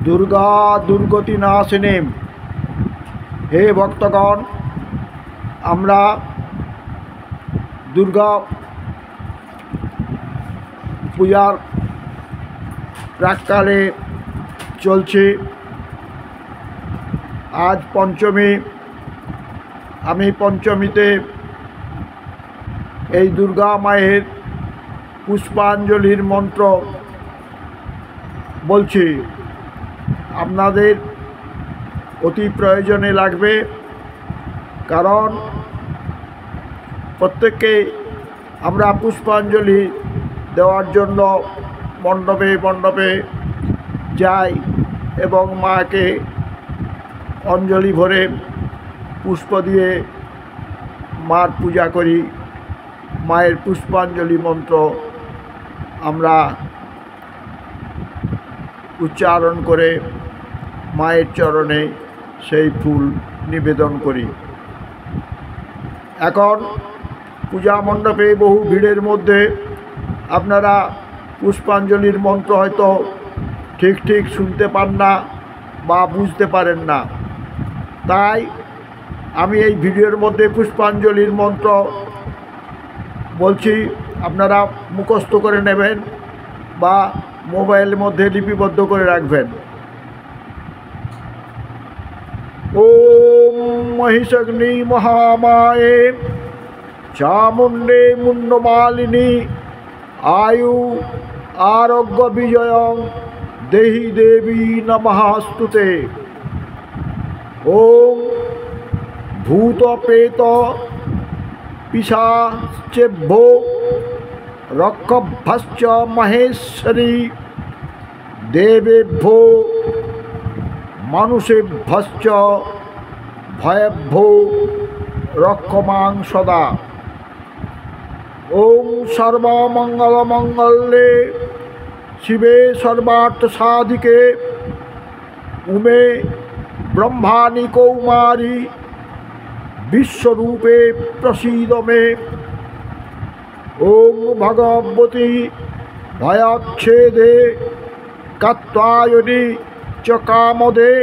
দুর্গা দুর্গতি নাশিনী। হে ভক্তগণ, আমরা দুর্গা পূজার প্রাক্কালে চলছে। আজ পঞ্চমী। আমি পঞ্চমীতে এই দুর্গা মায়ের পুষ্পাঞ্জলির মন্ত্র বলছি, আপনাদের অতি প্রয়োজনে লাগবে, কারণ প্রত্যেককে আমরা পুষ্পাঞ্জলি দেওয়ার জন্য মণ্ডপে মণ্ডপে যাই এবং মাকে অঞ্জলি ভরে পুষ্প দিয়ে মার পূজা করি। মায়ের পুষ্পাঞ্জলি মন্ত্র আমরা উচ্চারণ করে মায়ের চরণে সেই ফুল নিবেদন করি। এখন পূজা মণ্ডপে বহু ভিড়ের মধ্যে আপনারা পুষ্পাঞ্জলির মন্ত্র হয়তো ঠিক শুনতে পান না বা বুঝতে পারেন না, তাই আমি এই ভিডিওর মধ্যে পুষ্পাঞ্জলির মন্ত্র বলছি, আপনারা মুখস্থ করে নেবেন বা মোবাইলের মধ্যে লিপিবদ্ধ করে রাখবেন। ওম মহিষগ্নি মহামায়ে চামুণ্ডে মুন্ডমালিনী आयु आरोग्य विजय देहि देवी नमःस्तुते। ओम भूत प्रेत पिशाचेभ्यो रक्षभश्च महेश्वरी देवेभ्यो मनुष्येभ्यश्च भयेभ्यो रक्षमां सदा। ओम सर्वमंगलमंगल्ये शिवे सर्वार्थ साधिके उमे ब्रह्माणि कौमारी विश्वरूपे प्रसीद मे। ओम भगवती भयच्छेदे कात्यायनी च कामदे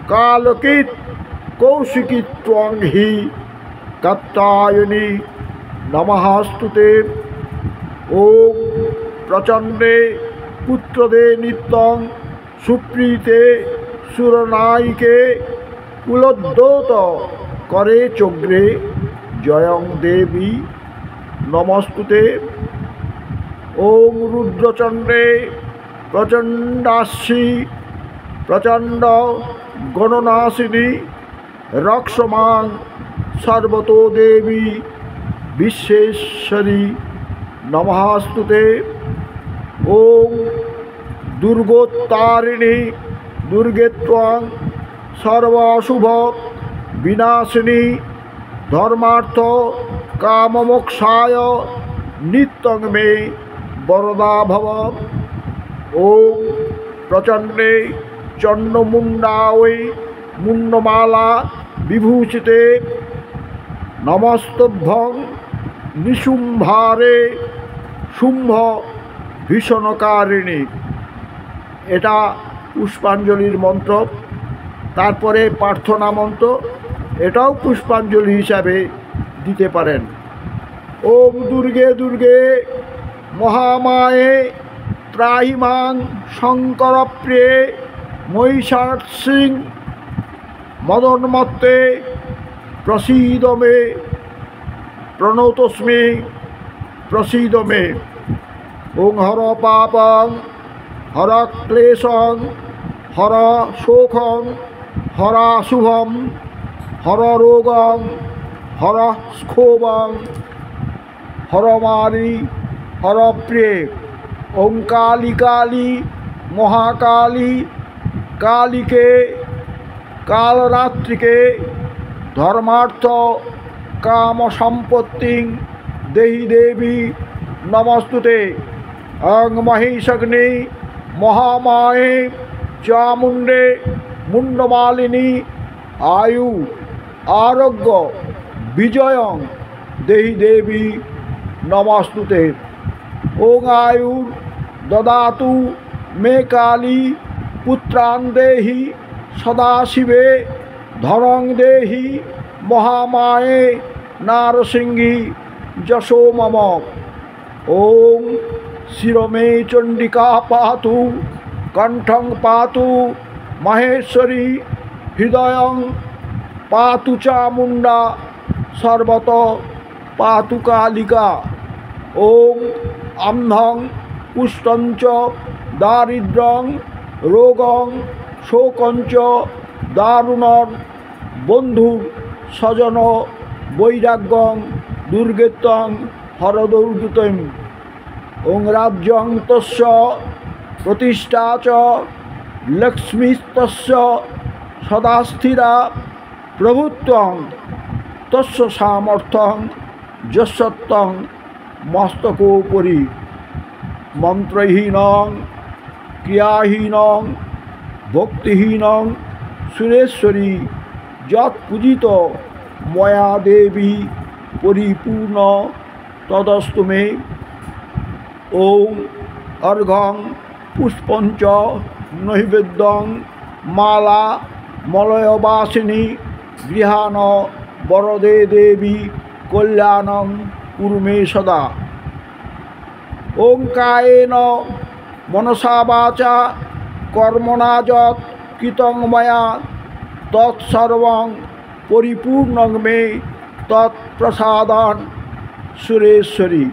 कालकित कौशिकी त्वं हि कात्यायनी नमःस्तुते। ओम प्रचंडे पुत्रदे नित्यं सुप्रीते सुरनायिके कुलोद्योत करे चोग्रे जयं देवी नमस्तुते। ओम रुद्रचंडे प्रचंडाक्षी प्रचंड गणनाशिनी रक्षमां सर्वतो देवी विश्वेश्वरी नमःस्तुते। ओम दुर्गोत्तारिणी दुर्गे त्वं सर्वाशुभ विनाशिनी धर्मार्थ काममोक्षाय नित्यं मे वरदा भव। ओम प्रचंडे चंडमुंडावै मुंडमाला विभूषिते नमस्तभ्यं निशुम्भारे शुम्भ भीषणकारिणी। এটা পুষ্পাঞ্জলির মন্ত্র। তারপরে প্রার্থনা মন্ত্র, এটাও পুষ্পাঞ্জলি হিসাবে দিতে পারেন। ওম দুর্গে দুর্গে মহামায়ে ত্রাহি মাং শঙ্কর প্রিয়ে মহিষাসিং মদন্মত্তে प्रसीद मे प्रणतोस्मि प्रसीद मे। ओं हर पापं हर क्लेशं हर शोकं हर शुभं हर रोगं हर क्षोभं हर मारी हर प्रिय। ओं काली काली महाकाली कालिके कालरात्रिके धर्मार्थ काम संपत्ति देहि देवी नमस्तुते। अंग महिषग्नि महामाये चामुंडे मुंडमालिनी आयु आरोग्य विजय देहि देवी नमस्तुते। ओं आयुर् ददातु मे काली পুত্রান দেহি সদাশিবে ধরং দেহি মহামায়ে নারসিংহী যশো মম। ওম শিরমে চণ্ডিকা পাতু কণ্ঠং পাতু মাহেশ্বরী হৃদয়ং পাতু চামুণ্ডা সর্বত পাতু কালিকা। ওম অন্ধং কুষ্ঠঞ্চ দারিদ্র্যং রোগং শোকঞ্চ দারুণং বন্ধুর স্বজন বৈরাগ্যং দুর্গেত্যং হরদৌর্গিতং। ওং রাজ্যং তস্য প্রতিষ্ঠা চ লক্ষ্মীস্তস্য সদা স্থিরা প্রভুত্বং তস্য সামর্থ্যং যশত্বং মস্তকোপরি। মন্ত্রহীনং ক্রিয়াহীনং ভক্তিহীনং সুরেশ্বরী যৎ পূজিত ময়া দেবী পরিপূর্ণ তদস্তু মে। ওম অর্ঘং পুষ্পঞ্চ নৈবেদ্যং মালা মলয়বাসিনী গৃহাণ বরদে দেবী কল্যাণং কুরু মে সদা। ওং কায়েন মনসা বাচা কর্মণা যৎ কৃতং ময়া তৎসর্বং পরিপূর্ণং মে তৎপ্রসাদং সুরেশ্বরী।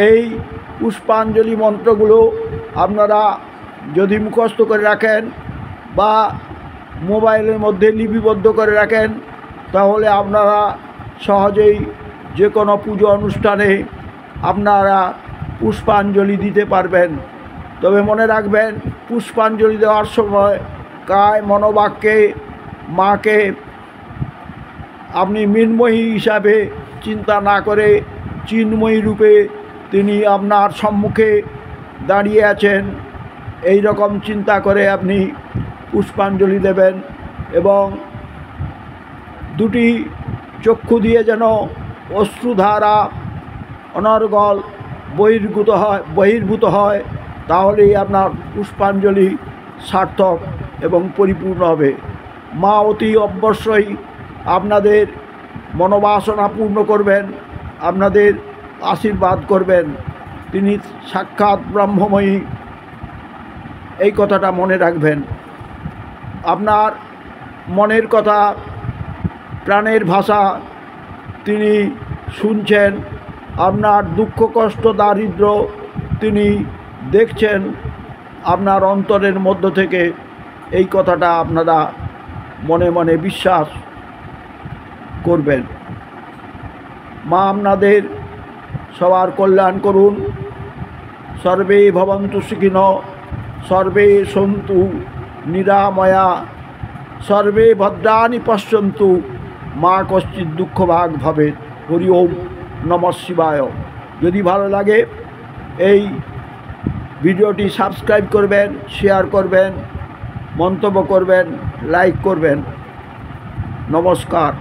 এই পুষ্পাঞ্জলি মন্ত্রগুলো আপনারা যদি মুখস্থ করে রাখেন বা মোবাইলের মধ্যে লিপিবদ্ধ করে রাখেন তাহলে আপনারা সহজেই যে কোনো পুজো অনুষ্ঠানে আপনারা পুষ্পাঞ্জলি দিতে পারবেন। তবে মনে রাখবেন পুষ্পাঞ্জলি দেওয়ার সময় কায় মনোবাক্যে মাকে আপনি মৃন্ময়ী হিসাবে চিন্তা না করে চিন্ময়ী রূপে তিনি আপনার সম্মুখে দাঁড়িয়ে আছেন এই রকম চিন্তা করে আপনি পুষ্পাঞ্জলি দেবেন। এবং দুটি চক্ষু দিয়ে যেন অশ্রুধারা অনর্গল বহির্ভূত হয় তাহলেই আপনার পুষ্পাঞ্জলি সার্থক এবং পরিপূর্ণ হবে। মা অতি অবশ্যই আপনাদের মনোবাসনা পূর্ণ করবেন, আপনাদের আশীর্বাদ করবেন। তিনি সাক্ষাৎ ব্রহ্মময়ী, এই কথাটা মনে রাখবেন। আপনার মনের কথা প্রাণের ভাষা তিনি শুনছেন, আপনার দুঃখ কষ্ট দারিদ্র তিনি দেখছেন আপনার অন্তরের মধ্য থেকে। এই কথাটা আপনারা মনে মনে বিশ্বাস করবেন। মা আপনাদের সবার কল্যাণ করুন। সর্বে ভবন্তু সুখিনো সর্বে সন্তু নিরাময়া সর্বে ভদ্রাণি পশ্যন্তু মা কশ্চিৎ দুঃখভাগ ভবেৎ। হরি ওম নমঃ শিবায়। যদি ভালো লাগে এই ভিডিওটি সাবস্ক্রাইব করবেন, শেয়ার করবেন, মন্তব্য করবেন, লাইক করবেন। নমস্কার।